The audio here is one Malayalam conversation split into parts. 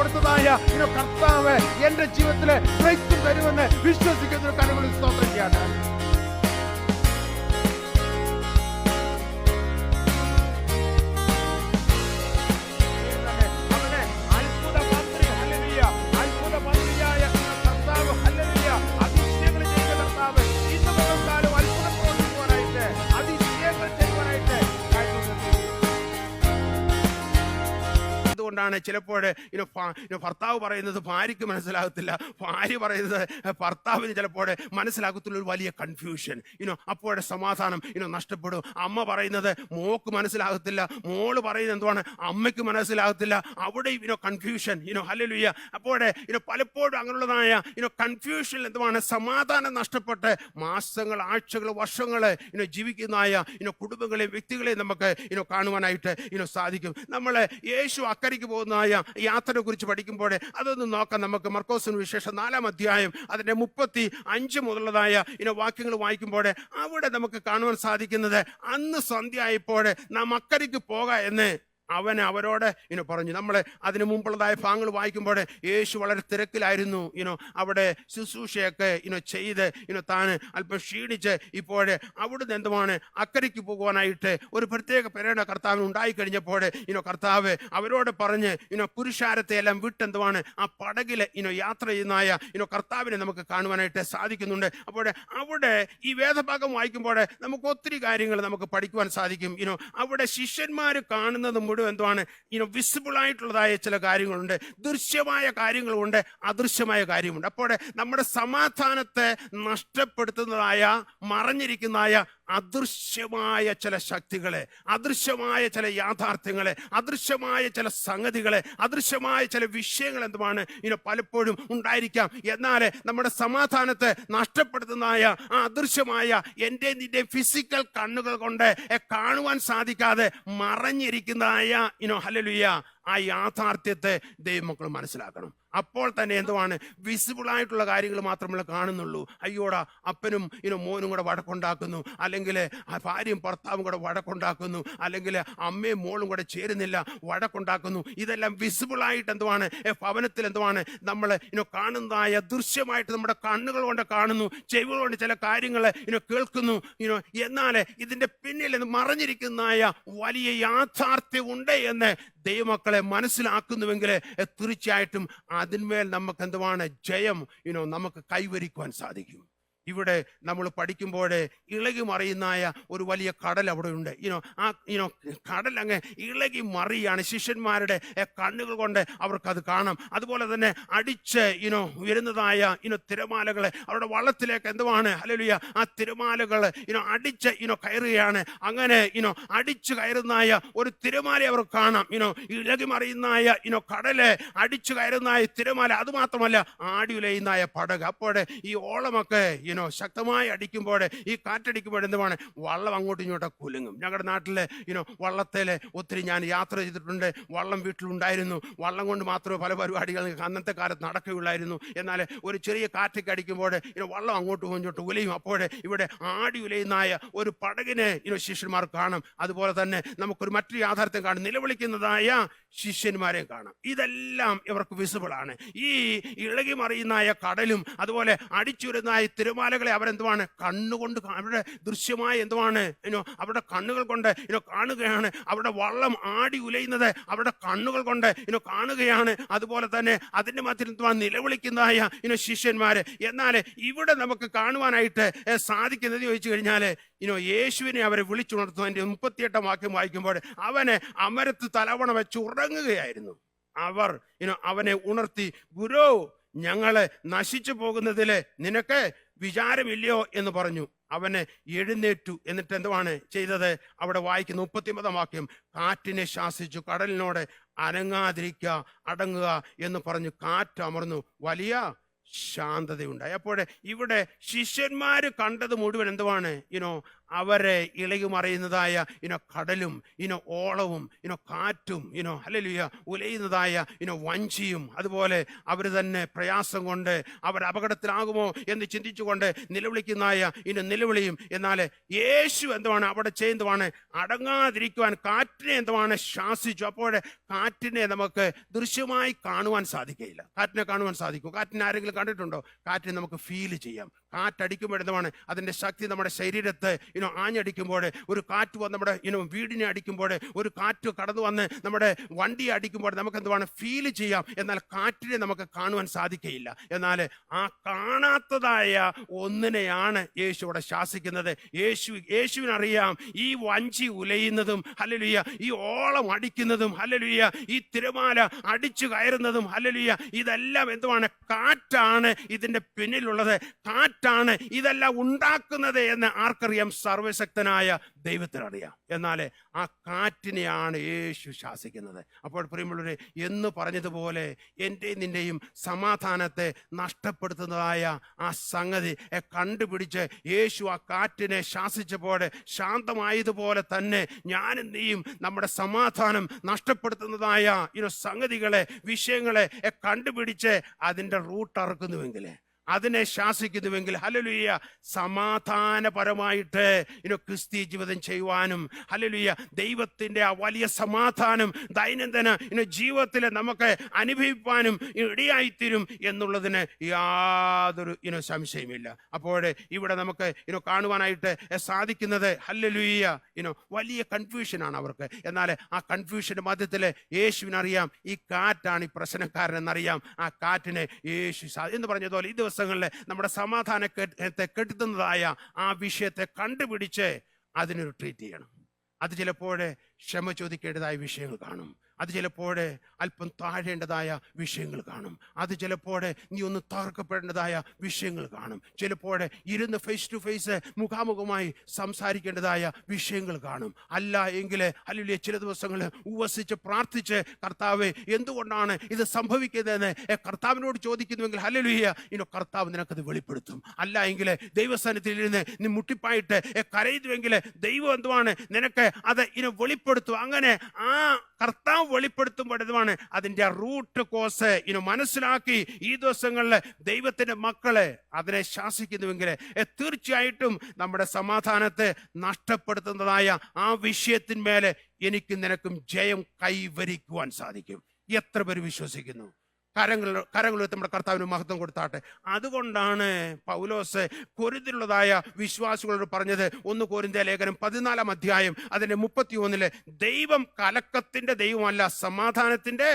അടുത്തതായ കർത്താവ് എന്റെ ജീവിതത്തിലെ ബ്രേക്ക്ത്രൂ തരുമെന്ന് വിശ്വസിക്കുന്ന കരങ്ങളിൽ സ്തോത്രം ചെയ്യാണ്. ാണ് ചിലപ്പോൾ ഭർത്താവ് പറയുന്നത് ഭാര്യയ്ക്ക് മനസ്സിലാകത്തില്ല, ഭാര്യ പറയുന്നത് ഭർത്താവിന് ചിലപ്പോൾ മനസ്സിലാകത്തുള്ള ഒരു വലിയ കൺഫ്യൂഷൻ. അപ്പോഴെ സമാധാനം നഷ്ടപ്പെടും. അമ്മ പറയുന്നത് മോക്ക് മനസ്സിലാകത്തില്ല, മോള് പറയുന്നത് എന്തുവാണ് അമ്മയ്ക്ക് മനസ്സിലാകത്തില്ല. അവിടെ കൺഫ്യൂഷൻ. ഹല്ലേലൂയ. അപ്പോഴെ പലപ്പോഴും അങ്ങനെയുള്ളതായ കൺഫ്യൂഷൻ എന്തുവാണ് സമാധാനം നഷ്ടപ്പെട്ട് മാസങ്ങൾ, ആഴ്ചകൾ, വർഷങ്ങൾ ജീവിക്കുന്നതായ കുടുംബങ്ങളെയും വ്യക്തികളെയും നമുക്ക് കാണുവാനായിട്ട് സാധിക്കും. നമ്മൾ യേശു അക്കരയ്ക്ക് പോകുന്നതായ യാത്രയെ കുറിച്ച് പഠിക്കുമ്പോൾ അതൊന്ന് നോക്കാം നമുക്ക്. മർക്കോസ് സുവിശേഷം 4-ാം അധ്യായം അതിന്റെ 35 മുതലുള്ളതായ വാക്യങ്ങൾ വായിക്കുമ്പോൾ അവിടെ നമുക്ക് കാണുവാൻ സാധിക്കുന്നത്, അന്ന് സന്ധ്യ ആയപ്പോൾ നാം അക്കരയ്ക്ക് പോകാം എന്ന് അവരോട് പറഞ്ഞു. നമ്മൾ അതിനു മുമ്പുള്ളതായ ഭാഗങ്ങൾ വായിക്കുമ്പോൾ യേശു വളരെ തിരക്കിലായിരുന്നു. അവിടെ ശുശ്രൂഷയൊക്കെ ചെയ്ത് താൻ അല്പം ക്ഷീണിച്ച് ഇപ്പോഴേ അവിടുന്ന് എന്തുമാണ് അക്കരയ്ക്ക് പോകുവാനായിട്ട് ഒരു പ്രത്യേക പ്രേരണ കർത്താവിന് ഉണ്ടായിക്കഴിഞ്ഞപ്പോൾ കർത്താവ് അവരോട് പറഞ്ഞ് പുരുഷാരത്തെ എല്ലാം വിട്ടെന്തുവാണ് ആ പടകില് യാത്ര ചെയ്യുന്നതായ കർത്താവിനെ നമുക്ക് കാണുവാനായിട്ട് സാധിക്കുന്നുണ്ട്. അപ്പോൾ അവിടെ ഈ വേദഭാഗം വായിക്കുമ്പോൾ നമുക്ക് ഒത്തിരി കാര്യങ്ങൾ നമുക്ക് പഠിക്കുവാൻ സാധിക്കും. അവിടെ ശിഷ്യന്മാർ കാണുന്നത് എന്തുവാണ് വിസിബിൾ ആയിട്ടുള്ളതായ ചില കാര്യങ്ങളുണ്ട്, ദൃശ്യമായ കാര്യങ്ങളുണ്ട്, അദൃശ്യമായ കാര്യമുണ്ട്. അപ്പോൾ നമ്മുടെ സമാധാനത്തെ നഷ്ടപ്പെടുത്തുന്നതായ മറഞ്ഞിരിക്കുന്നതായ അദൃശ്യമായ ചില ശക്തികളെ, അദൃശ്യമായ ചില യാഥാർത്ഥ്യങ്ങളെ, അദൃശ്യമായ ചില സംഗതികളെ, അദൃശ്യമായ ചില വിഷയങ്ങൾ എന്തുമാണ് പലപ്പോഴും ഉണ്ടായിരിക്കാം. എന്നാൽ നമ്മുടെ സമാധാനത്തെ നഷ്ടപ്പെടുത്തുന്നതായ ആ അദൃശ്യമായ എൻ്റെ നിന്റെ ഫിസിക്കൽ കണ്ണുകൾ കൊണ്ട് കാണുവാൻ സാധിക്കാതെ മറഞ്ഞിരിക്കുന്നതായ ഹല്ലേലൂയ ആ യാഥാർത്ഥ്യത്തെ ദൈവമക്കൾ മനസ്സിലാക്കണം. അപ്പോൾ തന്നെ എന്തുവാണ് വിസിബിൾ ആയിട്ടുള്ള കാര്യങ്ങൾ മാത്രമേ കാണുന്നുള്ളൂ. അയ്യോടാ അപ്പനും മോനും കൂടെ വഴക്കുണ്ടാക്കുന്നു, അല്ലെങ്കിൽ ഭാര്യയും ഭർത്താവും കൂടെ വഴക്കുണ്ടാക്കുന്നു, അല്ലെങ്കിൽ അമ്മയും മോളും കൂടെ ചേരുന്നില്ല, വഴക്കുണ്ടാക്കുന്നു. ഇതെല്ലാം വിസിബിൾ ആയിട്ട് എന്തുവാണ് ഭവനത്തിൽ എന്തുവാണ് നമ്മൾ കാണുന്നതായ ദൃശ്യമായിട്ട് നമ്മുടെ കണ്ണുകൾ കൊണ്ട് കാണുന്നു, ചെവികൾ കൊണ്ട് ചില കാര്യങ്ങൾ കേൾക്കുന്നു. എന്നാൽ ഇതിന്റെ പിന്നിൽ മറഞ്ഞിരിക്കുന്നതായ വലിയ യാഥാർത്ഥ്യം ഉണ്ട് എന്ന് ദൈവമക്കളെ മനസ്സിലാക്കുന്നുവെങ്കിൽ തീർച്ചയായിട്ടും അതിന്മേൽ നമുക്ക് എന്തുവാണ് ജയം നമുക്ക് കൈവരിക്കുവാൻ സാധിക്കും. ഇവിടെ നമ്മൾ പഠിക്കുമ്പോൾ ഇളകി മറിയുന്നായ ഒരു വലിയ കടൽ അവിടെ ഉണ്ട്. ആ കടൽ അങ്ങ് ഇളകി മറിയാണ്. ശിഷ്യന്മാരുടെ കണ്ണുകൾ കൊണ്ട് അവർക്കത് കാണാം. അതുപോലെ തന്നെ അടിച്ച് ഉയരുന്നതായ തിരമാലകളെ അവരുടെ വള്ളത്തിലേക്ക് എന്തുവാണ് ഹല്ലേലൂയ ആ തിരമാലകൾ അടിച്ച് കയറുകയാണ്. അങ്ങനെ അടിച്ചു കയറുന്നതായ ഒരു തിരമാല അവർ കാണാം. ഇളകി മറിയുന്നായ കടല് അടിച്ചു കയറുന്നായ തിരമാല, അത് മാത്രമല്ല ആടി ഉലയുന്നായ പടക്. അപ്പോൾ ഈ ഓളമൊക്കെ ശക്തമായി അടിക്കുമ്പോൾ, ഈ കാറ്റടിക്കുമ്പോൾ എന്തുമാണ് വള്ളം അങ്ങോട്ടും ഇങ്ങോട്ടും കുലുങ്ങും. ഞങ്ങളുടെ നാട്ടിലെ വള്ളത്തിൽ ഒത്തിരി ഞാൻ യാത്ര ചെയ്തിട്ടുണ്ട്. വള്ളം വീട്ടിലുണ്ടായിരുന്നു. വള്ളം കൊണ്ട് മാത്രമേ പല പരിപാടികൾ അന്നത്തെ കാലത്ത് നടക്കുകയുള്ളായിരുന്നു. എന്നാൽ ഒരു ചെറിയ കാറ്റൊക്കെ അടിക്കുമ്പോൾ വള്ളം അങ്ങോട്ടും ഇങ്ങോട്ടും ഉലയും. അപ്പോൾ ഇവിടെ ആടി ഉലയുന്നായ ഒരു പടകിനെ ശിഷ്യന്മാർ കാണാം. അതുപോലെ തന്നെ നമുക്കൊരു മറ്റൊരു യാഥാർത്ഥ്യം കാണും, നിലവിളിക്കുന്നതായ ശിഷ്യന്മാരെ കാണാം. ഇതെല്ലാം ഇവർക്ക് വിസിബിൾ ആണ്. ഈ ഇളകി മറിയുന്നായ കടലും അതുപോലെ അടിച്ചുവരുന്നായ തിരമാലകളെ അവരെന്തുവാണ് കണ്ണുകൊണ്ട് അവരുടെ ദൃശ്യമായ എന്തുവാണ് അവരുടെ കണ്ണുകൾ കൊണ്ട് കാണുകയാണ്. അവിടെ വള്ളം ആടി ഉലയുന്നത് അവരുടെ കണ്ണുകൾ കൊണ്ട് കാണുകയാണ്. അതുപോലെ തന്നെ അതിന്റെ മധ്യത്തിൽ എന്തുവാ നിലവിളിക്കുന്നതായ ശിഷ്യന്മാര്. എന്നാൽ ഇവിടെ നമുക്ക് കാണുവാനായിട്ട് സാധിക്കുന്നത് ചോദിച്ചു കഴിഞ്ഞാൽ യേശുവിനെ അവരെ വിളിച്ചുണർത്തുന്നു. അതിന്റെ 38-ാം വാക്യം വായിക്കുമ്പോൾ അവനെ അമരത്ത് തലവണ വെച്ച് ഉറങ്ങുകയായിരുന്നു. അവർ അവനെ ഉണർത്തി, ഗുരു, ഞങ്ങളെ നശിച്ചു പോകുന്നതില് നിനക്ക് വിചാരമില്ലയോ എന്ന് പറഞ്ഞു. അവനെ എഴുന്നേറ്റു. എന്നിട്ട് എന്തുവാണ് ചെയ്തത്? അവിടെ വായിക്കുന്ന 39-ാം വാക്യം, കാറ്റിനെ ശാസിച്ചു, കടലിനോട് അനങ്ങാതിരിക്കുക, അടങ്ങുക എന്ന് പറഞ്ഞു. കാറ്റ് അമർന്നു, വലിയ ശാന്തതയുണ്ടായി. അപ്പോൾ ഇവിടെ ശിഷ്യന്മാര് കണ്ടത് മുഴുവൻ എന്തുവാണ് അവരെ ഇളകിമറിയുന്നതായ കടലും ഓളവും കാറ്റും ഹല്ലേലൂയ ഉലയുന്നതായ വഞ്ചിയും, അതുപോലെ അവർ തന്നെ പ്രയാസം കൊണ്ട് അവർ അപകടത്തിലാകുമോ എന്ന് ചിന്തിച്ചുകൊണ്ട് നിലവിളിക്കുന്നതായ നിലവിളിയും. എന്നാൽ യേശു എന്തുവാണ് അവിടെ ചെയ്യുന്നതാണ്? അടങ്ങാതിരിക്കുവാൻ കാറ്റിനെ എന്തുവാണ്? ശാസിച്ചു. അപ്പോൾ കാറ്റിനെ നമുക്ക് ദൃശ്യമായി കാണുവാൻ സാധിക്കുകയില്ല. കാറ്റിനെ കാണുവാൻ സാധിക്കും. കാറ്റിനെ ആരെങ്കിലും കണ്ടിട്ടുണ്ടോ? കാറ്റിനെ നമുക്ക് ഫീൽ ചെയ്യാം. കാറ്റടിക്കുമ്പോൾ എന്തുവാണ്? അതിൻ്റെ ശക്തി നമ്മുടെ ശരീരത്തെ ആഞ്ഞടിക്കുമ്പോൾ, ഒരു കാറ്റ് വന്ന് നമ്മുടെ വീടിനെ അടിക്കുമ്പോൾ, ഒരു കാറ്റ് കടന്നു വന്ന് നമ്മുടെ വണ്ടിയെ അടിക്കുമ്പോൾ നമുക്ക് എന്തുവാണ്? ഫീൽ ചെയ്യാം. എന്നാൽ കാറ്റിനെ നമുക്ക് കാണുവാൻ സാധിക്കുകയില്ല. എന്നാൽ ആ കാണാത്തതായ ഒന്നിനെയാണ് യേശു ഇവിടെ ശാസിക്കുന്നത്. യേശുവിനറിയാം ഈ വഞ്ചി ഉലയുന്നതും ഹല്ലേലൂയ, ഈ ഓളം അടിക്കുന്നതും ഹല്ലേലൂയ, ഈ തിരമാല അടിച്ചു കയറുന്നതും ഹല്ലേലൂയ, ഇതെല്ലാം എന്തുവാണ്? കാറ്റാണ് ഇതിന്റെ പിന്നിലുള്ളത്. കാറ്റാണ് ഇതെല്ലാം ഉണ്ടാക്കുന്നത് എന്ന് ആർക്കറിയാം? സർവശക്തനായ ദൈവത്തിനറിയാം. എന്നാൽ ആ കാറ്റിനെയാണ് യേശു ശാസിക്കുന്നത്. അപ്പോൾ പ്രിയമുള്ളവരെ, എന്ന് പറഞ്ഞതുപോലെ എൻ്റെ നിന്റെയും സമാധാനത്തെ നഷ്ടപ്പെടുത്തുന്നതായ ആ സംഗതി കണ്ടുപിടിച്ച് യേശു ആ കാറ്റിനെ ശാസിച്ചപ്പോൾ ശാന്തമായതുപോലെ തന്നെ ഞാനും നീയും നമ്മുടെ സമാധാനം നഷ്ടപ്പെടുത്തുന്നതായ സംഗതികളെ, വിഷയങ്ങളെ കണ്ടുപിടിച്ച് അതിൻ്റെ റൂട്ട് അറക്കുന്നുവെങ്കിൽ, അതിനെ ശാസിക്കുന്നുവെങ്കിൽ ഹല്ലേലൂയ, സമാധാനപരമായിട്ട് ക്രിസ്തീയ ജീവിതം ചെയ്യുവാനും ഹല്ലേലൂയ, ദൈവത്തിൻ്റെ ആ വലിയ സമാധാനം ദൈനംദിന ജീവിതത്തിൽ നമുക്ക് അനുഭവിപ്പാനും ഇടയായിത്തീരും എന്നുള്ളതിന് യാതൊരു സംശയമില്ല. അപ്പോൾ ഇവിടെ നമുക്ക് കാണുവാനായിട്ട് സാധിക്കുന്നത് ഹല്ലേലൂയ, വലിയ കൺഫ്യൂഷനാണ് അവർക്ക്. എന്നാൽ ആ കൺഫ്യൂഷന്റെ മധ്യത്തിൽ യേശുവിനറിയാം ഈ കാറ്റാണ് ഈ പ്രശ്നക്കാരനെന്നറിയാം. ആ കാറ്റിനെ യേശു എന്ന് പറഞ്ഞതുപോലെ ഈ ദിവസങ്ങളിൽ നമ്മുടെ സമാധാനത്തെ കെടുത്തുന്നതായ ആ വിഷയത്തെ കണ്ടുപിടിച്ച് അതിനൊരു ട്രീറ്റ് ചെയ്യണം. അത് ചിലപ്പോൾ ക്ഷമ ചോദിക്കേണ്ടതായ വിഷയങ്ങൾ കാണും. അത് ചിലപ്പോൾ അല്പം താഴേണ്ടതായ വിഷയങ്ങൾ കാണും. അത് ചിലപ്പോൾ നീ ഒന്ന് തകർക്കപ്പെടേണ്ടതായ വിഷയങ്ങൾ കാണും. ചിലപ്പോൾ ഇരുന്ന് ഫേസ് ടു ഫേസ് മുഖാമുഖമായി സംസാരിക്കേണ്ടതായ വിഷയങ്ങൾ കാണും. അല്ല എങ്കിൽ അല്ലെങ്കിൽ ചില ദിവസങ്ങൾ ഉപവസിച്ച് പ്രാർത്ഥിച്ച് കർത്താവേ എന്തുകൊണ്ടാണ് ഇത് സംഭവിക്കുന്നതെന്ന് കർത്താവിനോട് ചോദിക്കുന്നുവെങ്കിൽ ഹല്ലേലൂയ, കർത്താവ് നിനക്കത് വെളിപ്പെടുത്തും. അല്ല എങ്കിൽ ദൈവസ്ഥാനത്തിൽ ഇരുന്ന് നീ മുട്ടിപ്പായിട്ട് കരയുന്നുവെങ്കിൽ ദൈവം എന്തുവാണ് നിനക്ക് അത് വെളിപ്പെടുത്തും. അങ്ങനെ ആ കർത്താവ് വെളിപ്പെടുത്തുമ്പോൾ എന്തുവാണ് അതിൻ്റെ റൂട്ട് കോസ് മനസ്സിലാക്കി ഈ ദിവസങ്ങളിൽ ദൈവത്തിന്റെ മക്കളെ അതിനെ ശാസിക്കുന്നുവെങ്കിൽ തീർച്ചയായിട്ടും നമ്മുടെ സമാധാനത്തെ നഷ്ടപ്പെടുത്തുന്നതായ ആ വിഷയത്തിന്മേലെ എനിക്ക് നിനക്കും ജയം കൈവരിക്കുവാൻ സാധിക്കും. എത്ര പേര് വിശ്വസിക്കുന്നു? കരങ്ങളുയർത്തി നമ്മുടെ കർത്താവിന് മഹത്വം കൊടുത്താട്ടെ. അതുകൊണ്ടാണ് പൗലോസ് കൊരിന്തിലുള്ളതായ വിശ്വാസികളോട് പറഞ്ഞത്, 1 കൊരിന്ത്യർ ലേഖനം 14 അധ്യായം അതിന്റെ 31 ദൈവം കലക്കത്തിന്റെ ദൈവമല്ല, സമാധാനത്തിന്റെ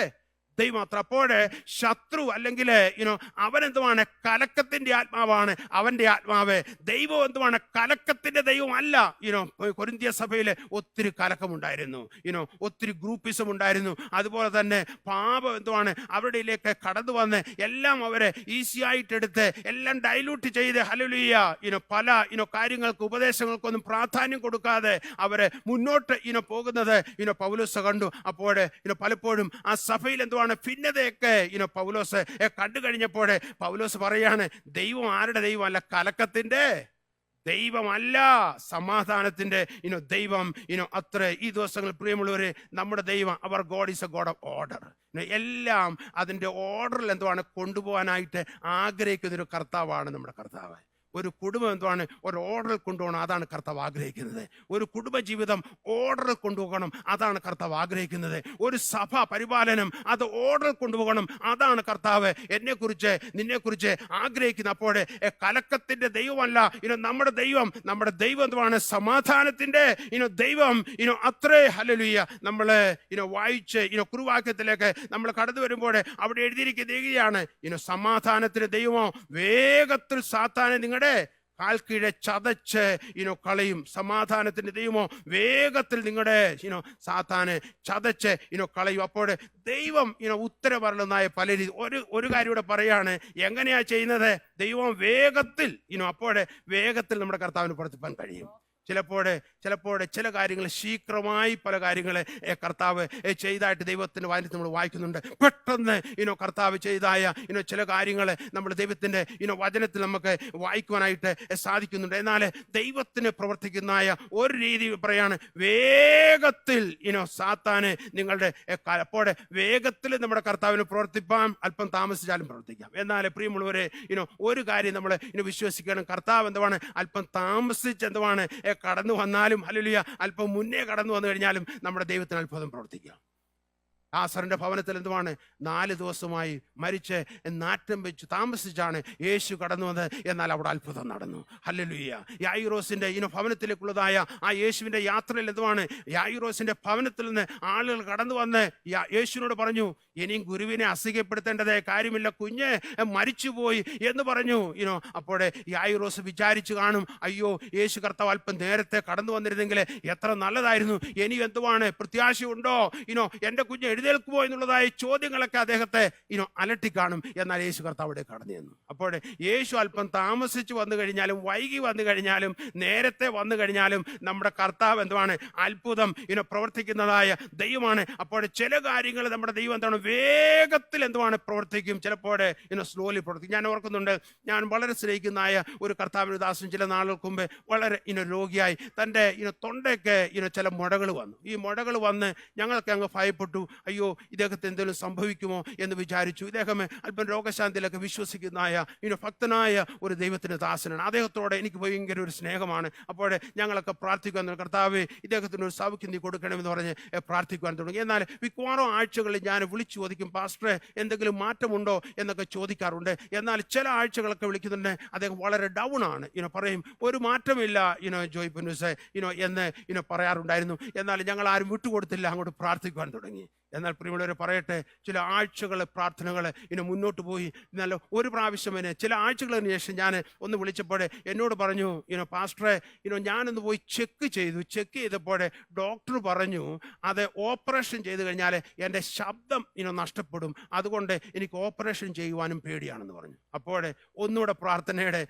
ദൈവം മാത്രം. അപ്പോൾ ശത്രു അല്ലെങ്കിൽ അവൻ എന്തുവാണ്? കലക്കത്തിന്റെ ആത്മാവാണ് അവന്റെ ആത്മാവ്. ദൈവം എന്തുവാണ്? കലക്കത്തിന്റെ ദൈവമല്ല. കൊരിന്ത്യ സഭയിൽ ഒത്തിരി കലക്കമുണ്ടായിരുന്നു, ഒത്തിരി ഗ്രൂപ്പിസം ഉണ്ടായിരുന്നു. അതുപോലെ തന്നെ പാപം എന്തുവാണ് അവരുടെ ഇതിലേക്ക് കടന്നു വന്ന് എല്ലാം അവരെ ഈസി ആയിട്ടെടുത്ത് എല്ലാം ഡൈലൂട്ട് ചെയ്ത് ഹല്ലേലൂയ പല കാര്യങ്ങൾക്ക് ഉപദേശങ്ങൾക്കൊന്നും പ്രാധാന്യം കൊടുക്കാതെ അവരെ മുന്നോട്ട് പോകുന്നത് പൗലോസ് കണ്ടു. അപ്പോൾ പലപ്പോഴും ആ സഭയിൽ എന്തുവാണ് ഭിന്നതയൊക്കെ പൗലോസ് കണ്ടു കഴിഞ്ഞപ്പോൾ പൗലോസ് പറയാണ്, ദൈവം ആരുടെ ദൈവമല്ല? കലക്കത്തിന്റെ ദൈവമല്ല, സമാധാനത്തിന്റെ ദൈവം അത്ര. ഈ ദിവസങ്ങളിൽ പ്രിയമുള്ളവരെ, നമ്മുടെ ദൈവം അവർ God is a God of order. എല്ലാം അതിന്റെ ഓർഡറിൽ എന്തുവാണ് കൊണ്ടുപോകാനായിട്ട് ആഗ്രഹിക്കുന്ന ഒരു കർത്താവാണ് നമ്മുടെ കർത്താവ്. ഒരു കുടുംബം എന്തുവാണ്? ഒരു ഓർഡറിൽ കൊണ്ടുപോകണം, അതാണ് കർത്താവ് ആഗ്രഹിക്കുന്നത്. ഒരു കുടുംബ ജീവിതം ഓർഡറിൽ കൊണ്ടുപോകണം, അതാണ് കർത്താവ് ആഗ്രഹിക്കുന്നത്. ഒരു സഭ പരിപാലനം അത് ഓർഡറിൽ കൊണ്ടുപോകണം, അതാണ് കർത്താവ് എന്നെക്കുറിച്ച് നിന്നെക്കുറിച്ച് ആഗ്രഹിക്കുന്നത്. അപ്പോൾ കലക്കത്തിന്റെ ദൈവമല്ല നമ്മുടെ ദൈവം എന്തുവാണ്? സമാധാനത്തിന്റെ ദൈവം. അത്രേ ഹല്ലേലൂയ. നമ്മൾ വായിച്ച് കുറുവാക്യത്തിലേക്ക് നമ്മൾ കടന്നു വരുമ്പോൾ അവിടെ എഴുതിയിരിക്കുന്ന സമാധാനത്തിന്റെ ദൈവമോ വേഗത്തിൽ സാത്താനെ നിങ്ങളുടെ കാൽക്കീഴെ ചതച്ച് കളയും. സമാധാനത്തിന്റെ ദൈവമോ വേഗത്തിൽ നിങ്ങളുടെ സാത്താനെ ചതച്ച് കളയും. അപ്പോൾ ദൈവം ഉത്തരവരുളുന്നതായ പല രീതി. ഒരു കാര്യം ഇവിടെ പറയാണ്, എങ്ങനെയാ ചെയ്യുന്നത്? ദൈവം വേഗത്തിൽ അപ്പോൾ വേഗത്തിൽ നമ്മുടെ കർത്താവിന് പ്രവർത്തിപ്പാൻ കഴിയും. ചിലപ്പോൾ ചില കാര്യങ്ങൾ ശീഘ്രമായി പല കാര്യങ്ങൾ കർത്താവ് ചെയ്തായിട്ട് ദൈവത്തിൻ്റെ വായനത്തിൽ നമ്മൾ വായിക്കുന്നുണ്ട്. പെട്ടെന്ന് കർത്താവ് ചെയ്തായ ചില കാര്യങ്ങൾ നമ്മൾ ദൈവത്തിൻ്റെ വചനത്തിൽ നമുക്ക് വായിക്കുവാനായിട്ട് സാധിക്കുന്നുണ്ട്. എന്നാൽ ദൈവത്തിന് പ്രവർത്തിക്കുന്നതായ ഒരു രീതി പറയാണ്, വേഗത്തിൽ സാത്താന് നിങ്ങളുടെ അപ്പോൾ വേഗത്തിൽ നമ്മുടെ കർത്താവിന് പ്രവർത്തിപ്പാൻ അല്പം താമസിച്ചാലും പ്രവർത്തിക്കാം. എന്നാൽ പ്രിയമുള്ളവരെ ഒരു കാര്യം നമ്മൾ വിശ്വസിക്കണം, കർത്താവ് എന്താണ് അല്പം താമസിച്ച് എന്താണ് കടന്നു വന്നാലും ഹല്ലേലൂയ അല്പം മുന്നേ കടന്നു വന്നു കഴിഞ്ഞാലും നമ്മുടെ ദൈവത്തിന് അത്ഭുതം പ്രവർത്തിക്കാം. ലാസറിന്റെ ഭവനത്തിൽ എന്തുവാണ് 4 ദിവസമായി മരിച്ച് നാറ്റം വെച്ച് താമസിച്ചാണ് യേശു കടന്നു വന്നത്. എന്നാൽ അവിടെ അത്ഭുതം നടന്നു. ഹല്ലേലൂയ. യായിറോസിന്റെ ഭവനത്തിലേക്കുള്ളതായ ആ യേശുവിന്റെ യാത്രയിൽ എന്തുവാണ്, യായിറോസിന്റെ ഭവനത്തിൽ നിന്ന് ആളുകൾ കടന്നു വന്ന് യേശുവിനോട് പറഞ്ഞു, ഇനിയും ഗുരുവിനെ അസഹ്യപ്പെടുത്തേണ്ടതേ കാര്യമില്ല, കുഞ്ഞ് മരിച്ചുപോയി എന്ന് പറഞ്ഞു. അപ്പോഴേ യായിറോസ് വിചാരിച്ചു കാണും, അയ്യോ യേശു കർത്താവ് അല്പം നേരത്തെ കടന്നു വന്നിരുന്നെങ്കിൽ എത്ര നല്ലതായിരുന്നു, ഇനി എന്തുവാണ് പ്രത്യാശയുണ്ടോ, എൻ്റെ കുഞ്ഞ് എഴുന്നേൽക്കുമോ എന്നുള്ളതായ ചോദ്യങ്ങളൊക്കെ അദ്ദേഹത്തെ അലട്ടിക്കാണും. എന്നാൽ യേശു കർത്താവ് അവിടെ കടന്നു ചെന്നു. അപ്പോൾ യേശു അല്പം താമസിച്ച് വന്നു കഴിഞ്ഞാലും വൈകി വന്നു കഴിഞ്ഞാലും നേരത്തെ വന്നു കഴിഞ്ഞാലും നമ്മുടെ കർത്താവ് എന്തുവാണ് അത്ഭുതം പ്രവർത്തിക്കുന്നതായ ദൈവമാണ്. അപ്പോൾ ചില കാര്യങ്ങൾ നമ്മുടെ ദൈവം എന്താണ് വേഗത്തിൽ എന്തുവാണ് പ്രവർത്തിക്കും, ചിലപ്പോൾ സ്ലോലി പ്രവർത്തിക്കും. ഞാൻ ഓർക്കുന്നുണ്ട്, ഞാൻ വളരെ സ്നേഹിക്കുന്നതായ ഒരു കർത്താവിന് ദാസൻ ചില നാളുകൾക്ക് മുമ്പ് വളരെ രോഗിയായി തൻ്റെ തൊണ്ടയ്ക്ക് ചില മുഴകൾ വന്നു. ഈ മുഴകൾ വന്ന് ഞങ്ങൾക്ക് അങ്ങ് ഭയപ്പെട്ടു, അയ്യോ ഇദ്ദേഹത്തിന് എന്തെങ്കിലും സംഭവിക്കുമോ എന്ന് വിചാരിച്ചു. ഇദ്ദേഹം അല്പം രോഗശാന്തിയിലൊക്കെ വിശ്വസിക്കുന്നതായ ഭക്തനായ ഒരു ദൈവത്തിൻ്റെ ദാസനാണ്. അദ്ദേഹത്തോടെ എനിക്ക് ഭയങ്കര ഒരു സ്നേഹമാണ്. അപ്പോൾ ഞങ്ങളൊക്കെ പ്രാർത്ഥിക്കാൻ, കർത്താവേ ഇദ്ദേഹത്തിന് ഒരു സൗഖ്യം നീ കൊടുക്കണമെന്ന് പറഞ്ഞ് പ്രാർത്ഥിക്കുവാൻ തുടങ്ങി. എന്നാൽ മിക്കവാറും ആഴ്ചകളിൽ ഞാൻ വിളിച്ചു ചോദിക്കും, പാസ്റ്ററെ എന്തെങ്കിലും മാറ്റമുണ്ടോ എന്നൊക്കെ ചോദിക്കാറുണ്ട്. എന്നാൽ ചില ആഴ്ചകളൊക്കെ വിളിക്കുന്നുണ്ട്, അദ്ദേഹം വളരെ ഡൗൺ ആണ്, പറയും ഒരു മാറ്റമില്ല ജോയ് പുന്നൂസേ എന്ന് പറയാറുണ്ടായിരുന്നു. എന്നാൽ ഞങ്ങൾ ആരും വിട്ടുകൊടുത്തില്ല, അങ്ങോട്ട് പ്രാർത്ഥിക്കുവാൻ തുടങ്ങി. എന്നാൽ പ്രിയമുള്ളവരെ പറയട്ടെ, ചില ആഴ്ചകൾ പ്രാർത്ഥനകൾ മുന്നോട്ട് പോയി. എന്നാൽ ഒരു പ്രാവശ്യം ചില ആഴ്ചകളിന് ശേഷം ഞാൻ ഒന്ന് വിളിച്ചപ്പോൾ എന്നോട് പറഞ്ഞു, പാസ്റ്ററെ ഞാനൊന്ന് പോയി ചെക്ക് ചെയ്തപ്പോൾ ഡോക്ടർ പറഞ്ഞു അത് ഓപ്പറേഷൻ ചെയ്ത് കഴിഞ്ഞാൽ എൻ്റെ ശബ്ദം നഷ്ടപ്പെടും, അതുകൊണ്ട് എനിക്ക് ഓപ്പറേഷൻ ചെയ്യുവാനും പേടിയാണെന്ന് പറഞ്ഞു. അപ്പോൾ ഒന്നുകൂടെ പ്രാർത്ഥനയുടെ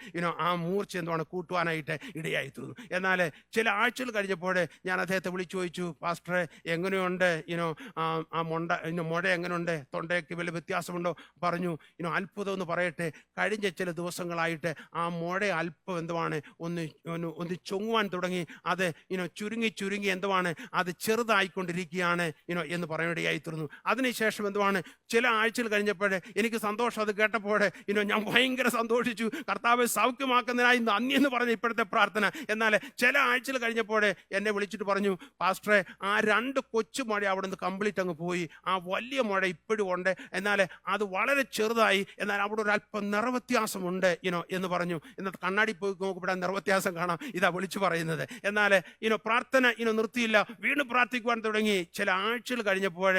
ആ മൂർച്ച എന്താണ് കൂട്ടുവാനായിട്ട് ഇടയായി തീർന്നു. എന്നാൽ ചില ആഴ്ചകൾ കഴിഞ്ഞപ്പോൾ ഞാൻ അദ്ദേഹത്തെ വിളിച്ചു ചോദിച്ചു, പാസ്റ്ററെ എങ്ങനെയുണ്ട് ആ മുഴ എങ്ങനെയുണ്ട്, തൊണ്ടയ്ക്ക് വലിയ വ്യത്യാസമുണ്ടോ? പറഞ്ഞു അത്ഭുതം എന്ന് പറയട്ടെ, കഴിഞ്ഞ ചില ദിവസങ്ങളായിട്ട് ആ മുഴ അല്പം എന്തുവാണ് ഒന്ന് ചൊങ്ങുവാൻ തുടങ്ങി, അത് ചുരുങ്ങി എന്തുവാണ് അത് ചെറുതായിക്കൊണ്ടിരിക്കുകയാണ് എന്ന് പറയാനിടയായി തീർന്നു. അതിനുശേഷം എന്തുവാണ് ചില ആഴ്ചകൾ കഴിഞ്ഞപ്പോൾ എനിക്ക് സന്തോഷം, അത് കേട്ടപ്പോൾ ഞാൻ ഭയങ്കര സന്തോഷിച്ചു, കർത്താവ് സൗഖ്യമാക്കുന്നതിനായി നന്ദി എന്ന് പറഞ്ഞ ഇപ്പോഴത്തെ പ്രാർത്ഥന. എന്നാൽ ചില ആഴ്ചകൾ കഴിഞ്ഞപ്പോൾ എന്നെ വിളിച്ചിട്ട് പറഞ്ഞു, പാസ്റ്ററെ ആ 2 കൊച്ചു മുഴ അവിടെ നിന്ന് കംപ്ലീറ്റ് അങ്ങ് പോയി, ആ വലിയ മുഴ ഇപ്പോഴും ഉണ്ട്, എന്നാൽ അത് വളരെ ചെറുതായി, എന്നാൽ അവിടെ ഒരു അല്പം നിറവ്യത്യാസമുണ്ട് എന്ന് പറഞ്ഞു. എന്നാൽ കണ്ണാടി പോയി നോക്കുമ്പോൾ നിറവ്യത്യാസം കാണാം, ഇതാ വിളിച്ചു പറയുന്നത്. എന്നാൽ പ്രാർത്ഥന നിർത്തിയില്ല, വീണ്ടും പ്രാർത്ഥിക്കുവാൻ തുടങ്ങി. ചില ആഴ്ചകൾ കഴിഞ്ഞപ്പോൾ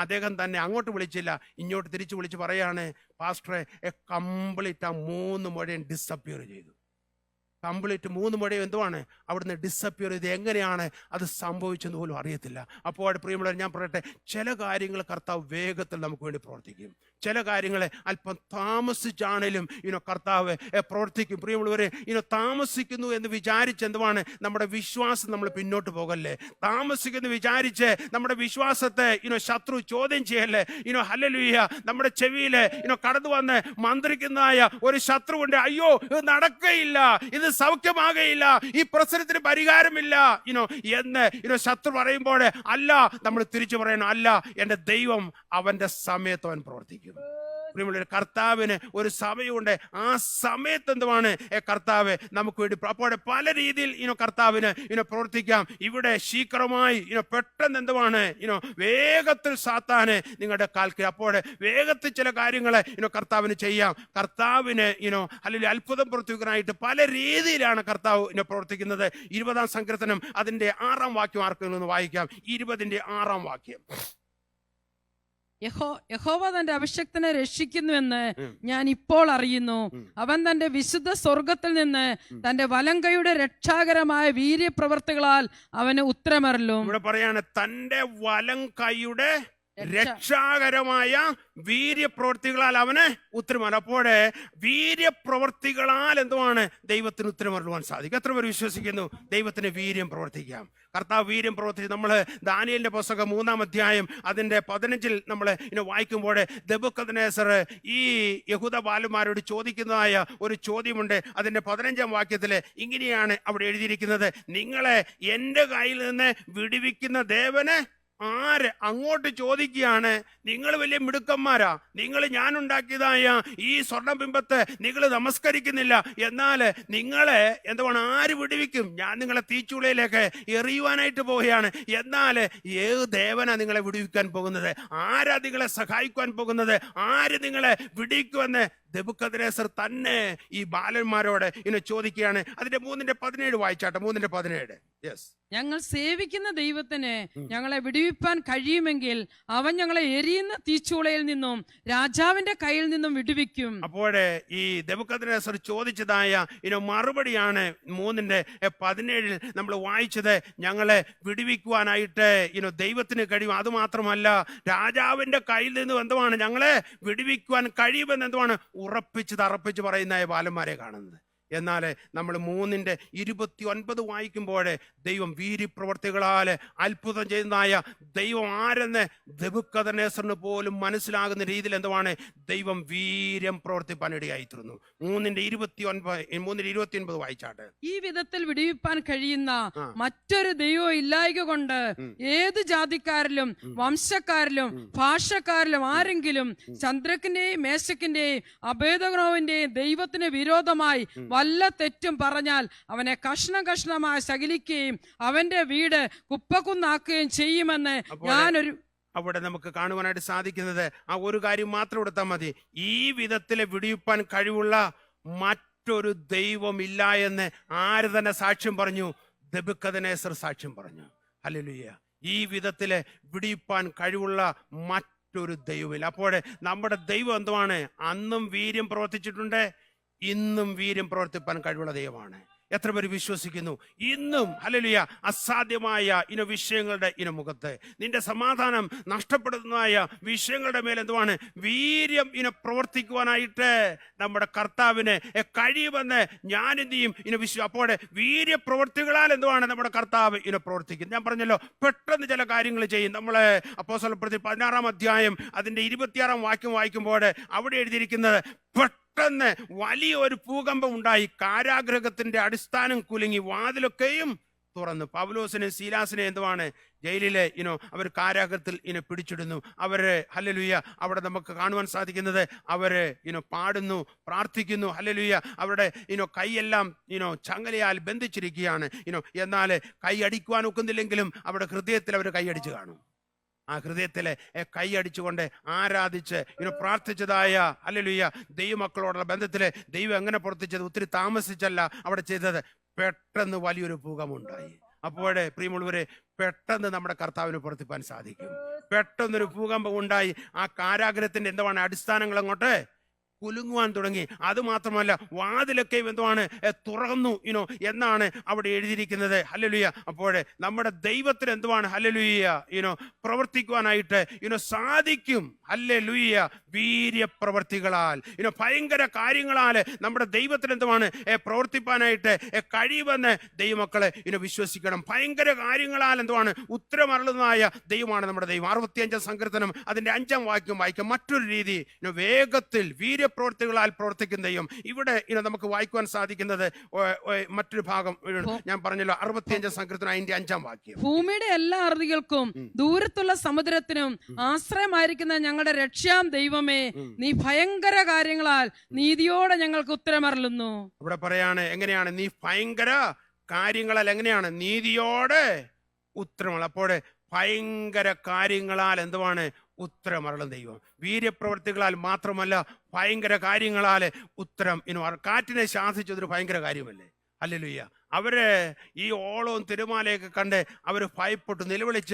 അദ്ദേഹം തന്നെ അങ്ങോട്ട് വിളിച്ചില്ല, ഇങ്ങോട്ട് തിരിച്ചു വിളിച്ച് പറയാണ്, പാസ്റ്ററെ കംപ്ലീറ്റ് ആ 3 മുഴയും ഡിസപ്പിയർ ചെയ്തു. കംപ്ലീറ്റ് 3 മുഴയും എന്തുവാണ് അവിടുന്ന് ഡിസപ്പിയർ ചെയ്ത്. എങ്ങനെയാണ് അത് സംഭവിച്ചെന്ന് പോലും അറിയത്തില്ല. അപ്പോൾ പ്രിയമുള്ളവർ ഞാൻ പറയട്ടെ, ചില കാര്യങ്ങൾ കർത്താവ് വേഗത്തിൽ നമുക്ക് വേണ്ടി പ്രവർത്തിക്കും, ചില കാര്യങ്ങളെ അല്പം താമസിച്ചാണേലും കർത്താവ് പ്രവർത്തിക്കും. പ്രിയമുള്ളവരെ താമസിക്കുന്നു എന്ന് വിചാരിച്ച് എന്തുവാണ് നമ്മുടെ വിശ്വാസം നമ്മൾ പിന്നോട്ട് പോകല്ലേ. താമസിക്കുന്നു വിചാരിച്ച് നമ്മുടെ വിശ്വാസത്തെ ശത്രു ചോദ്യം ചെയ്യല്ലേ. ഹല്ലേലൂയ. നമ്മുടെ ചെവിയില് കടന്നു വന്ന് മന്ത്രിക്കുന്നതായ ഒരു ശത്രുവുണ്ട്, അയ്യോ ഇത് നടക്കയില്ല, ഇത് സൗഖ്യമാകയില്ല, ഈ പ്രശ്നത്തിന് പരിഹാരമില്ല എന്ന് ശത്രു പറയുമ്പോൾ അല്ല, നമ്മൾ തിരിച്ചു പറയണം, അല്ല, എൻ്റെ ദൈവം അവന്റെ സമയത്ത് അവൻ പ്രവർത്തിക്കും. കർത്താവിന് ഒരു സമയമുണ്ട്, ആ സമയത്ത് എന്തുവാണ് കർത്താവ് നമുക്ക് വേണ്ടി. അപ്പോൾ പല രീതിയിൽ കർത്താവിന് പ്രവർത്തിക്കാം. ഇവിടെ ശീഘ്രമായി പെട്ടെന്ന് എന്തുവാണ് വേഗത്തിൽ സാത്താന് നിങ്ങളുടെ കാൽക്കൽ. അപ്പോൾ വേഗത്തിൽ ചില കാര്യങ്ങൾ കർത്താവിന് ചെയ്യാം. കർത്താവിന് അല്ലെങ്കിൽ അത്ഭുതം പ്രവർത്തിക്കാനായിട്ട് പല രീതിയിലാണ് കർത്താവ് പ്രവർത്തിക്കുന്നത്. 20-ാം സങ്കീർത്തനം അതിന്റെ 6-ാം വാക്യം ആർക്കെങ്കിലും വായിക്കാം. 20-ന്റെ 6-ാം വാക്യം. യഹോവ തന്റെ അഭിഷക്തനെ രക്ഷിക്കുന്നുവെന്ന് ഞാൻ ഇപ്പോൾ അറിയുന്നു. അവൻ തന്റെ വിശുദ്ധ സ്വർഗത്തിൽ നിന്ന് തന്റെ വലങ്കയുടെ രക്ഷാകരമായ വീര്യപ്രവർത്തികളാൽ അവന് ഉത്തരമരുളും. ഇവിടെ പറയാണ് തന്റെ വലങ്കയുടെ രക്ഷാകരമായ വീര്യപ്രവൃത്തികളാൽ അവന് ഉത്തരമാണ്. അപ്പോൾ വീര്യപ്രവൃത്തികളാൽ എന്തുവാണ് ദൈവത്തിന് ഉത്തരമരുളുവാൻ സാധിക്കും. എത്ര പേർ വിശ്വസിക്കുന്നു ദൈവത്തിന് വീര്യം പ്രവർത്തിക്കാം? കർത്താവ് വീര്യം പ്രവർത്തിച്ച് നമ്മൾ ദാനിയേലിന്റെ പുസ്തകം 3-ാം അധ്യായം അതിന്റെ 15 നമ്മൾ വായിക്കുമ്പോൾ നെബൂഖദ്നേസർ ഈ യഹൂദ ബാലന്മാരോട് ചോദിക്കുന്നതായ ഒരു ചോദ്യമുണ്ട്. അതിന്റെ 15-ാം വാക്യത്തിൽ ഇങ്ങനെയാണ് അവിടെ എഴുതിയിരിക്കുന്നത്: നിങ്ങളെ എൻ്റെ കയ്യിൽ നിന്ന് വിടുവിക്കുന്ന ദേവന് ആര്? അങ്ങോട്ട് ചോദിക്കുകയാണ്, നിങ്ങൾ വലിയ മിടുക്കന്മാരാ, നിങ്ങൾ ഞാൻ ഉണ്ടാക്കിയതായ ഈ സ്വർണ്ണബിംബത്തെ നിങ്ങൾ നമസ്കരിക്കുന്നില്ല, എന്നാൽ നിങ്ങളെ എന്തുവാണ് ആര് വിടുവിക്കും? ഞാൻ നിങ്ങളെ തീച്ചൂളയിലേക്ക് എറിയുവാനായിട്ട് പോവുകയാണ്. എന്നാൽ ഏത് ദേവനാ നിങ്ങളെ വിടുവിക്കാൻ പോകുന്നത്? ആരാ നിങ്ങളെ സഹായിക്കുവാൻ പോകുന്നത്? ആര് നിങ്ങളെ വിടുവിക്കുമെന്ന് നെബൂഖദ്നേസർ തന്നെ ഈ ബാലന്മാരോട് ചോദിക്കുകയാണ്. അതിന്റെ 3:17 വായിച്ചാട്ടെ. 3:17. യെസ്. ഞങ്ങൾ സേവിക്കുന്ന ദൈവത്തിന് ഞങ്ങളെ വിടുവിപ്പാൻ കഴിയുമെങ്കിൽ അവൻ ഞങ്ങളെ എരിയുന്ന തീച്ചൂളയിൽ നിന്നും രാജാവിന്റെ കയ്യിൽ നിന്നും വിടുവിക്കും. അപ്പോഴേ ഈ നെബൂഖദ്നേസർ ചോദിച്ചതായ മറുപടിയാണ് 3:17 നമ്മൾ വായിച്ചത്. ഞങ്ങളെ വിടുവിക്കുവാനായിട്ട് ദൈവത്തിന് കഴിയും. അതുമാത്രമല്ല, രാജാവിന്റെ കയ്യിൽ നിന്നും എന്തുവാണ് ഞങ്ങളെ വിടുവിക്കുവാൻ കഴിയുമെന്ന് എന്തുവാണ് ഉറപ്പിച്ച് തറപ്പിച്ച് പറയുന്ന ബാലന്മാരെ കാണുന്നത്. എന്നാൽ നമ്മൾ 3:29 വായിക്കുമ്പോൾ ദൈവം വീര്യപ്രവർത്തികളാൽ അത്ഭുതം ചെയ്യുന്നതായ ദൈവം ആരെന്ന് നെബൂഖദ്നേസറിന് പോലും മനസ്സിലാകുന്ന രീതിയിൽ എന്തുവാണ് ദൈവം വീര്യം പ്രവർത്തിപ്പാനിടയായിത്തീർന്നു. 3:29 വായിച്ചാട്ടെ. ഈ വിധത്തിൽ വിടുവിപ്പാൻ കഴിയുന്ന മറ്റൊരു ദൈവം ഇല്ലായ്ക കൊണ്ട് ഏത് ജാതിക്കാരിലും വംശക്കാരിലും ഭാഷക്കാരിലും ആരെങ്കിലും ചന്ദ്രക്കിന്റെയും മേശക്കിന്റെയും അബേദഗ്നോവിന്റെയും ദൈവത്തിന് വിരോധമായി വല്ല തെറ്റും പറഞ്ഞാൽ അവനെ കഷ്ണം കഷ്ണമായി ശകലിക്കുകയും അവന്റെ വീട് കുപ്പക്കുന്നാക്കുകയും ചെയ്യുമെന്ന് ഞാനൊരു അവിടെ നമുക്ക് കാണുവാനായിട്ട് സാധിക്കുന്നത് ആ ഒരു കാര്യം മാത്രം എടുത്താൽ മതി. ഈ വിധത്തിലെ വിടിയിപ്പാൻ കഴിവുള്ള മറ്റൊരു ദൈവം ഇല്ല എന്ന് ആര് തന്നെ സാക്ഷ്യം പറഞ്ഞു? നെബൂഖദ്നേസർ സാക്ഷ്യം പറഞ്ഞു. ഹല്ലേലൂയ. ഈ വിധത്തിലെ വിടിയിപ്പാൻ കഴിവുള്ള മറ്റൊരു ദൈവമില്ല. അപ്പോൾ നമ്മുടെ ദൈവം എന്തുവാണ്? അന്നും വീര്യം പ്രവർത്തിച്ചിട്ടുണ്ട്, ഇന്നും വീര്യം പ്രവർത്തിപ്പാൻ കഴിവുള്ള ദൈവമാണ്. എത്ര പേര് വിശ്വസിക്കുന്നു? ഇന്നും ഹല്ലേലൂയ അസാധ്യമായ വിഷയങ്ങളുടെ മുഖത്ത് നിന്റെ സമാധാനം നഷ്ടപ്പെടുന്നതായ വിഷയങ്ങളുടെ മേൽ എന്തുവാണ് വീര്യം പ്രവർത്തിക്കുവാനായിട്ട് നമ്മുടെ കർത്താവിന് കഴിയുമെന്ന് ഞാൻ എന്ത് ചെയ്യും അപ്പോൾ വീര്യപ്രവർത്തികളാൽ എന്തുവാണ് നമ്മുടെ കർത്താവ് പ്രവർത്തിക്കും. ഞാൻ പറഞ്ഞല്ലോ, പെട്ടെന്ന് ചില കാര്യങ്ങൾ ചെയ്യും. നമ്മളെ അപ്പോസ്തലപ്രവൃത്തി 16-ാം അധ്യായം അതിന്റെ 26-ാം വാക്യം വായിക്കുമ്പോൾ അവിടെ എഴുതിയിരിക്കുന്നത്, പെട്ടെന്ന് വലിയൊരു ഭൂകമ്പം ഉണ്ടായി, കാരാഗൃഹത്തിന്റെ അടിസ്ഥാനം കുലുങ്ങി, വാതിലൊക്കെയും തുറന്നു. പൗലോസിനെ ശീലാസിനെ എന്തുവാണ് ജയിലിലെ അവർ കാരാഗൃഹത്തിൽ പിടിച്ചിടുന്നു. അവര് ഹല്ലേലൂയ അവിടെ നമുക്ക് കാണുവാൻ സാധിക്കുന്നത് അവര് പാടുന്നു, പ്രാർത്ഥിക്കുന്നു. ഹല്ലേലൂയ അവരുടെ കൈയെല്ലാം ചങ്ങലയാൽ ബന്ധിച്ചിരിക്കുകയാണ്. എന്നാൽ കൈ അടിക്കുവാൻ ഒക്കുന്നില്ലെങ്കിലും അവിടെ ഹൃദയത്തിൽ അവർ കൈയടിച്ച് കാണും. ആ ഹൃദയത്തിലെ കൈയടിച്ചുകൊണ്ട് ആരാധിച്ച് പ്രാർത്ഥിച്ചതായ ഹല്ലേലൂയ ദൈവമക്കളോടുള്ള ബന്ധത്തില് ദൈവം എങ്ങനെ പ്രവർത്തിച്ചത്? ഒത്തിരി താമസിച്ചല്ല അവിടെ ചെയ്തത്. പെട്ടെന്ന് വലിയൊരു ഭൂകമ്പമുണ്ടായി. അപ്പോഴേ പ്രിയമുള്ളവരെ, പെട്ടെന്ന് നമ്മുടെ കർത്താവിന് പ്രവർത്തിപ്പാൻ സാധിക്കും. പെട്ടെന്നൊരു ഭൂകമ്പം ഉണ്ടായി. ആ കാരാഗ്രഹത്തിന്റെ എന്താണ് അടിസ്ഥാനങ്ങൾ അങ്ങോട്ട് കുലുങ്ങുവാൻ തുടങ്ങി. അത് മാത്രമല്ല, വാതിലൊക്കെ എന്തുവാണ് തുറന്നു എന്നാണ് അവിടെ എഴുതിയിരിക്കുന്നത്. ഹല്ലേലൂയ. അപ്പോഴേ നമ്മുടെ ദൈവത്തിന് എന്തുവാണ് ഹല്ലേലൂയ പ്രവർത്തിക്കുവാനായിട്ട് സാധിക്കും. ഹല്ലേലൂയ. വീര്യപ്രവർത്തികളാൽ ഭയങ്കര കാര്യങ്ങളാൽ നമ്മുടെ ദൈവത്തിന് എന്തുവാണ് പ്രവർത്തിപ്പാനായിട്ട് കഴിയുമെന്ന് ദൈവമക്കളെ വിശ്വസിക്കണം. ഭയങ്കര കാര്യങ്ങളാൽ എന്തുവാണ് ഉത്തരമരുളുന്നതായ ദൈവമാണ് നമ്മുടെ ദൈവം. 65-ാം സങ്കീർത്തനം അതിന്റെ 5-ാം വാക്യം വായിക്കാം. മറ്റൊരു രീതി വേഗത്തിൽ വീര്യപ്രവർത്തികളാൽ പ്രവർത്തിക്കുന്ന ദൈവം. ഇവിടെ നമുക്ക് വായിക്കുവാൻ സാധിക്കുന്നത് മറ്റൊരു ഭാഗം ഞാൻ പറഞ്ഞല്ലോ, 65-ാം സങ്കീർത്തനം അതിന്റെ 5-ാം വാക്യം. ഭൂമിയുടെ എല്ലാ അറുതികൾക്കും ദൂരത്തുള്ള സമുദ്രത്തിനും ആശ്രയമായിരിക്കുന്ന ഞങ്ങളുടെ രക്ഷാം ദൈവമേ, നീ ഭയങ്കര കാര്യങ്ങളാൽ നീതിയോടെ ഞങ്ങൾക്ക് ഉത്തരമരുളുന്നു. ഇവിടെ പറയാണ് എങ്ങനെയാണ്? നീ ഭയങ്കര കാര്യങ്ങളാൽ എങ്ങനെയാണ് നീതിയോടെ ഉത്തരമല്ല. അപ്പോൾ ഭയങ്കര കാര്യങ്ങളാൽ എന്തുവാണ് ഉത്തരമരുളും ദൈവം. വീര്യപ്രവർത്തികളാൽ മാത്രമല്ല, ഭയങ്കര കാര്യങ്ങളാൽ ഉത്തരം. കാറ്റിനെ ശാസിച്ചതൊരു ഭയങ്കര കാര്യമല്ലേ? ഹല്ലേലൂയ. അവര് ഈ ഓളവും തിരുമാലയൊക്കെ കണ്ട് അവർ ഭയപ്പെട്ടു നിലവിളിച്ച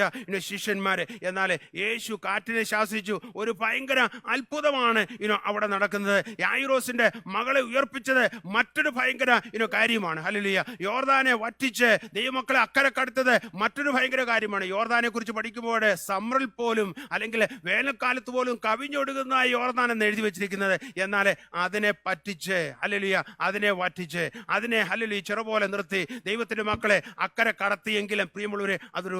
ശിഷ്യന്മാര്. എന്നാൽ യേശു കാറ്റിനെ ശാസിച്ചു. ഒരു ഭയങ്കര അത്ഭുതമാണ് അവിടെ നടക്കുന്നത്. യായിറോസിന്റെ മകളെ ഉയർപ്പിച്ചത് മറ്റൊരു ഭയങ്കര കാര്യമാണ്. ഹല്ലേലൂയ. യോർദാനെ വറ്റിച്ച് ദൈവമക്കളെ അക്കരെ കടത്തത് മറ്റൊരു ഭയങ്കര കാര്യമാണ്. യോർദാനെ കുറിച്ച് പഠിക്കുമ്പോൾ സമ്മറിൽ പോലും അല്ലെങ്കിൽ വേനൽക്കാലത്ത് പോലും കവിഞ്ഞൊടുക്കുന്ന യോർദാൻ എന്ന് എഴുതി വെച്ചിരിക്കുന്നത്. എന്നാൽ അതിനെ പറ്റിച്ച് ഹല്ലേലൂയ, അതിനെ വറ്റിച്ച് അതിനെ ഹല്ലേലൂയ ചിറ പോലെ നിർത്തി ദൈവത്തിന്റെ മക്കളെ അക്കരെ കടത്തിയെങ്കിലും പ്രിയമുള്ളവരെ അതൊരു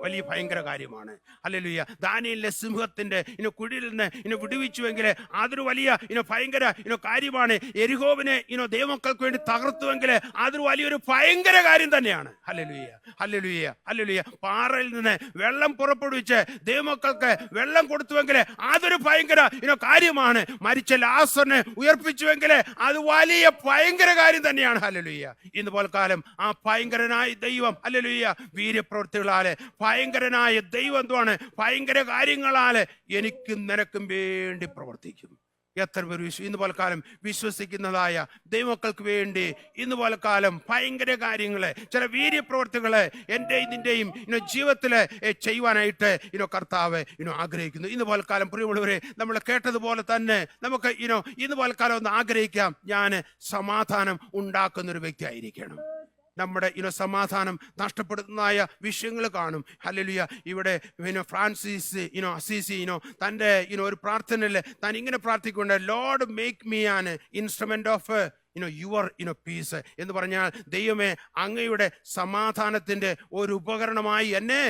വലിയ ഭയങ്കര കാര്യമാണ്. ഹല്ലേലൂയ. ദാനിയേലിനെ സിംഹത്തിന്റെ കുഴിയിൽ നിന്ന് വിടുവിച്ചുവെങ്കിൽ അതൊരു വലിയ ഭയങ്കര കാര്യമാണ്. എരിഹോവിനെ ദൈവമക്കൾക്ക് വേണ്ടി തകർത്തുവെങ്കിൽ അതൊരു വലിയൊരു ഭയങ്കര കാര്യം തന്നെയാണ്. Hallelujah, hallelujah, hallelujah. പാറയിൽ നിന്ന് വെള്ളം പുറപ്പെടുവിച്ച് ദൈവമക്കൾക്ക് വെള്ളം കൊടുത്തുവെങ്കിൽ അതൊരു ഭയങ്കര കാര്യമാണ്. മരിച്ച ലാസറിനെ ഉയർപ്പിച്ചുവെങ്കിൽ അത് വലിയ ഭയങ്കര കാര്യം തന്നെയാണ്. ഹല്ലേലൂയ. ഇന്ന് പോൽക്കാലം ആ ഭയങ്കരനായ ദൈവം ഹല്ലേലൂയ വീര്യപ്രവൃത്തികളാല് ഭയങ്കരനായ ദൈവം എന്തുവാണ്? ഭയങ്കര കാര്യങ്ങളാല് എനിക്കും നിനക്കും വേണ്ടി പ്രവർത്തിക്കും. എത്ര പേര് ഇന്ന് പോൽക്കാലം വിശ്വസിക്കുന്നതായ ദൈവമക്കൾക്ക് വേണ്ടി ഇന്ന് പോൽക്കാലം ഭയങ്കര കാര്യങ്ങള്, ചില വീര്യപ്രവർത്തികള് എൻ്റെ നിന്റെയും ജീവിതത്തില് ചെയ്യുവാനായിട്ട് കർത്താവ് ആഗ്രഹിക്കുന്നു. ഇന്ന് പോൽക്കാലം പ്രിയമുള്ളവരെ നമ്മൾ കേട്ടതുപോലെ തന്നെ നമുക്ക് ഇന്ന് പോൽക്കാലം ഒന്ന് ആഗ്രഹിക്കാം. ഞാൻ സമാധാനം ഉണ്ടാക്കുന്ന ഒരു വ്യക്തി ആയിരിക്കണം. നമ്മുടെ സമാധാനം നഷ്ടപ്പെടുന്നതായ വിഷയങ്ങൾ കാണും. ഹല്ലേലൂയ. ഇവിടെ ഫ്രാൻസിസ് അസീസി തൻ്റെ ഒരു പ്രാർത്ഥനയിൽ താൻ ഇങ്ങനെ പ്രാർത്ഥിക്കുന്നുണ്ട്, Lord make me an instrument of your piece എന്ന് പറഞ്ഞാൽ ദൈവമേ അങ്ങയുടെ സമാധാനത്തിന്റെ ഒരു ഉപകരണമായി എന്നെ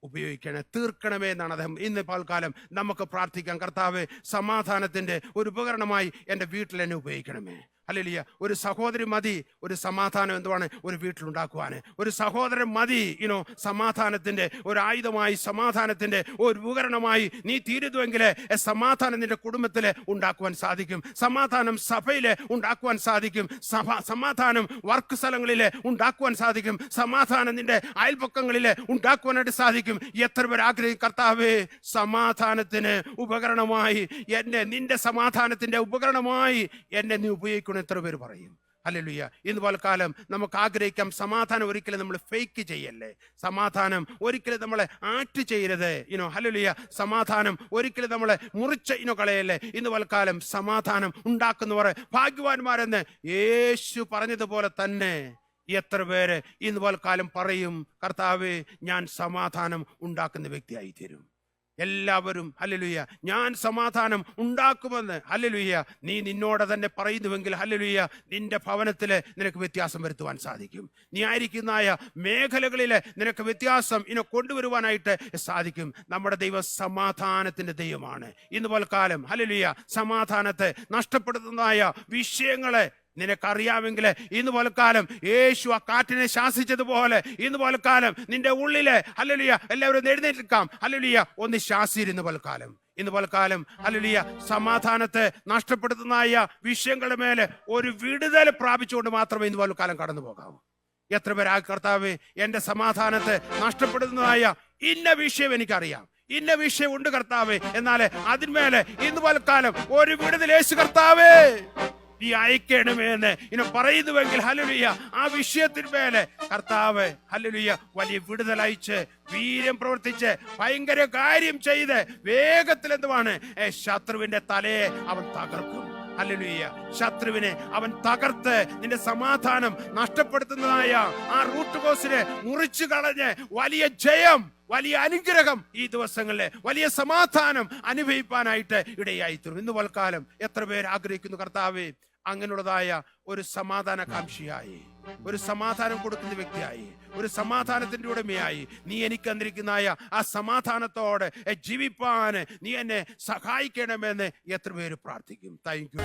ഉപയോഗിക്കണേ, തീർക്കണമേ എന്നാണ് അദ്ദേഹം. ഇന്ന് പൽക്കാലം നമുക്ക് പ്രാർത്ഥിക്കാം, കർത്താവ് സമാധാനത്തിന്റെ ഒരു ഉപകരണമായി എൻ്റെ വീട്ടിൽ എന്നെ ഉപയോഗിക്കണമേ. ഹല്ലേലൂയ. ഒരു സഹോദരി മതി ഒരു സമാധാനം എന്തുവാണ് ഒരു വീട്ടിലുണ്ടാക്കുവാന്. ഒരു സഹോദരൻ മതി സമാധാനത്തിന്റെ ഒരു ആയുധമായി, സമാധാനത്തിന്റെ ഒരു ഉപകരണമായി നീ തീരുന്നുവെങ്കിൽ സമാധാനം നിന്റെ കുടുംബത്തില് ഉണ്ടാക്കുവാൻ സാധിക്കും. സമാധാനം സഭയില് ഉണ്ടാക്കുവാൻ സാധിക്കും. സമാധാനം വർക്ക് സ്ഥലങ്ങളില് ഉണ്ടാക്കുവാൻ സാധിക്കും. സമാധാനം നിന്റെ അയൽപക്കങ്ങളില് ഉണ്ടാക്കുവാനായിട്ട് സാധിക്കും. എത്ര പേർ ആഗ്രഹിക്കും, കർത്താവേ സമാധാനത്തിന് ഉപകരണമായി എന്നെ, നിന്റെ സമാധാനത്തിന്റെ ഉപകരണമായി എന്നെ നീ ഉപയോഗിക്കണം. എത്ര പേര് പറയും? ഹല്ലേലൂയ. ഇന്ന് പോൽക്കാലം നമുക്ക് ആഗ്രഹിക്കാം, സമാധാനം ഒരിക്കലും നമ്മൾ ഫേക്ക് ചെയ്യല്ലേ, സമാധാനം ഒരിക്കലും നമ്മളെ ആക്ട് ചെയ്യരുത്. ഹല്ലേലൂയ. സമാധാനം ഒരിക്കലും നമ്മളെ മുറിച്ച് കളയല്ലേ. ഇന്ന് പോൽക്കാലം സമാധാനം ഉണ്ടാക്കുന്നവർ ഭാഗ്യവാന്മാരെന്ന് യേശു പറഞ്ഞതുപോലെ തന്നെ എത്ര പേര് ഇന്ന് പോൽക്കാലം പറയും, കർത്താവേ ഞാൻ സമാധാനം ഉണ്ടാക്കുന്ന വ്യക്തിയായി തീരും. എല്ലാവരും ഹല്ലേലൂയ ഞാൻ സമാധാനം ഉണ്ടാക്കുമെന്ന് ഹല്ലേലൂയ നീ നിന്നോട് തന്നെ പറയുന്നുവെങ്കിൽ ഹല്ലേലൂയ നിന്റെ ഭവനത്തില് നിനക്ക് വ്യത്യാസം വരുത്തുവാൻ സാധിക്കും. നീ ആയിരിക്കുന്നതായ മേഖലകളില് നിനക്ക് വ്യത്യാസം കൊണ്ടുവരുവാനായിട്ട് സാധിക്കും. നമ്മുടെ ദൈവം സമാധാനത്തിന്റെ ദൈവമാണ്. ഇന്ന് പോൽക്കാലം ഹല്ലേലൂയ സമാധാനത്തെ നഷ്ടപ്പെടുത്തുന്നതായ വിഷയങ്ങളെ നിനക്കറിയാമെങ്കിൽ ഇന്ന് പോൽക്കാലം യേശു ആ കാറ്റിനെ ശാസിച്ചതുപോലെ ഇന്ന് പോൽക്കാലം നിന്റെ ഉള്ളില് ഹല്ലേലൂയ എല്ലാവരും എഴുന്നേൽക്കാം. ഹല്ലേലൂയ ഒന്ന് ശാസിരുന്ന് പോൽക്കാലം ഇന്ന് പോൽക്കാലം ഹല്ലേലൂയ സമാധാനത്തെ നഷ്ടപ്പെടുത്തുന്നതായ വിഷയങ്ങളുടെ മേലെ ഒരു വിടുതൽ പ്രാപിച്ചുകൊണ്ട് മാത്രമേ ഇന്ന് പോൽക്കാലം കടന്നു പോകാവൂ. എത്ര പേരാ കർത്താവേ എൻ്റെ സമാധാനത്തെ നഷ്ടപ്പെടുന്നതായ ഇന്ന വിഷയം എനിക്കറിയാം, ഇന്ന വിഷയം ഉണ്ട് കർത്താവേ, എന്നാൽ അതിന്മേലെ ഇന്ന് പോൽക്കാലം ഒരു വിടുതൽ യേശു കർത്താവേ നീ അയക്കണമേ എന്ന് പറയുന്നുവെങ്കിൽ ഹല്ലേലൂയ ആ വിഷയത്തിന്മേലെ കർത്താവ് ഹല്ലേലൂയ വലിയ വിടുതലയച്ച് വീര്യം പ്രവർത്തിച്ച് ഭയങ്കര കാര്യം ചെയ്ത് വേഗത്തിൽ എന്തുവാണ് ശത്രുവിന്റെ തലയെ അവൻ തകർക്കും. ഹല്ലേലൂയ. ശത്രുവിനെ അവൻ തകർത്ത് നിന്റെ സമാധാനം നഷ്ടപ്പെടുത്തുന്നതായ ആ റൂട്ട് കോസിനെ മുറിച്ചു കളഞ്ഞ് വലിയ ജയം, വലിയ അനുഗ്രഹം ഈ ദിവസങ്ങളിലെ വലിയ സമാധാനം അനുഭവിപ്പാനായിട്ട് ഇടയായിത്തീരും. ഇന്ന് പോൽക്കാലം എത്ര പേര് ആഗ്രഹിക്കുന്നു, കർത്താവേ അങ്ങനെയുള്ളതായ ഒരു സമാധാനകാംക്ഷിയായി, ഒരു സമാധാനം കൊടുക്കുന്ന വ്യക്തിയായി, ഒരു സമാധാനത്തിന്റെ ഉടമയായി നീ എനിക്ക് തന്നിരിക്കുന്നതായ ആ സമാധാനത്തോടെ ജീവിപ്പാൻ നീ എന്നെ സഹായിക്കണമെന്ന് എത്ര പേര് പ്രാർത്ഥിക്കും. Thank you.